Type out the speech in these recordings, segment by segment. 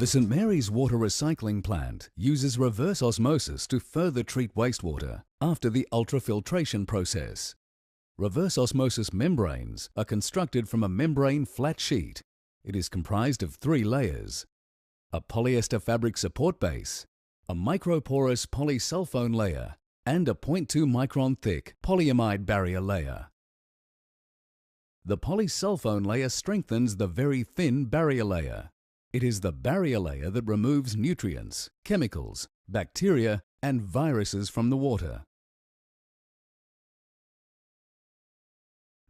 The St Mary's Water Recycling Plant uses reverse osmosis to further treat wastewater after the ultrafiltration process. Reverse osmosis membranes are constructed from a membrane flat sheet. It is comprised of 3 layers: a polyester fabric support base, a microporous polysulfone layer, and a 0.2 micron thick polyamide barrier layer. The polysulfone layer strengthens the very thin barrier layer. It is the barrier layer that removes nutrients, chemicals, bacteria, and viruses from the water.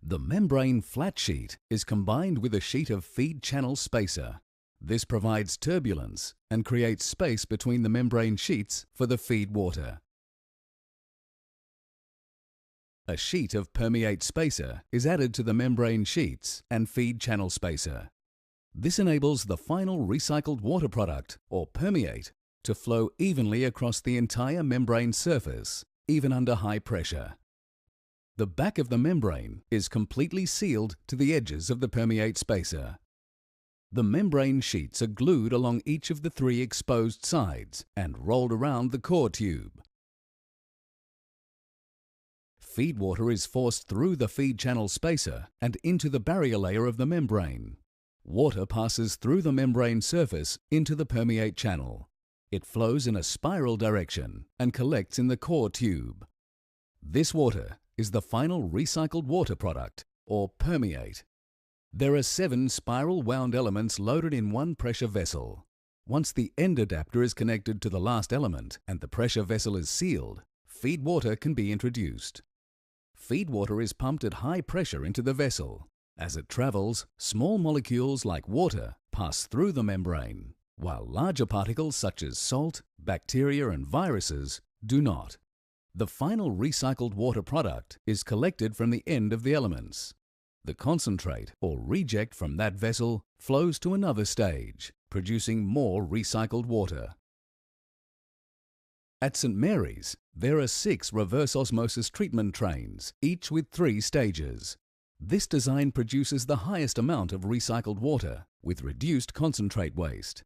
The membrane flat sheet is combined with a sheet of feed channel spacer. This provides turbulence and creates space between the membrane sheets for the feed water. A sheet of permeate spacer is added to the membrane sheets and feed channel spacer. This enables the final recycled water product, or permeate, to flow evenly across the entire membrane surface, even under high pressure. The back of the membrane is completely sealed to the edges of the permeate spacer. The membrane sheets are glued along each of the 3 exposed sides and rolled around the core tube. Feed water is forced through the feed channel spacer and into the barrier layer of the membrane. Water passes through the membrane surface into the permeate channel. It flows in a spiral direction and collects in the core tube. This water is the final recycled water product, or permeate. There are 7 spiral wound elements loaded in one pressure vessel. Once the end adapter is connected to the last element and the pressure vessel is sealed, feed water can be introduced. Feed water is pumped at high pressure into the vessel. As it travels, small molecules like water pass through the membrane, while larger particles such as salt, bacteria, and viruses do not. The final recycled water product is collected from the end of the elements. The concentrate or reject from that vessel flows to another stage, producing more recycled water. At St Mary's, there are 6 reverse osmosis treatment trains, each with 3 stages. This design produces the highest amount of recycled water with reduced concentrate waste.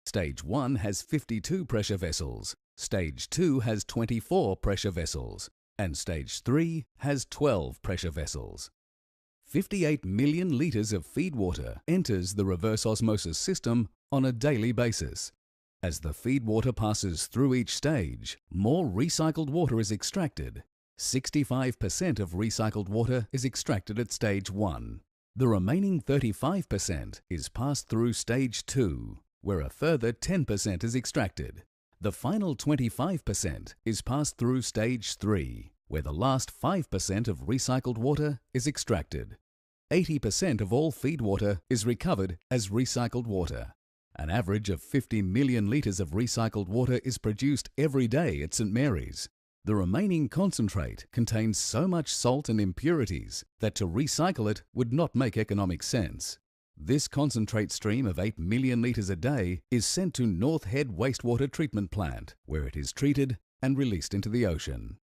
Stage 1 has 52 pressure vessels, Stage 2 has 24 pressure vessels, and Stage 3 has 12 pressure vessels. 58 million litres of feed water enters the reverse osmosis system on a daily basis. As the feed water passes through each stage, more recycled water is extracted. 65% of recycled water is extracted at Stage 1. The remaining 35% is passed through Stage 2, where a further 10% is extracted. The final 25% is passed through Stage 3, where the last 5% of recycled water is extracted. 80% of all feed water is recovered as recycled water. An average of 50 million litres of recycled water is produced every day at St Mary's. The remaining concentrate contains so much salt and impurities that to recycle it would not make economic sense. This concentrate stream of 8 million litres a day is sent to North Head Wastewater Treatment Plant, where it is treated and released into the ocean.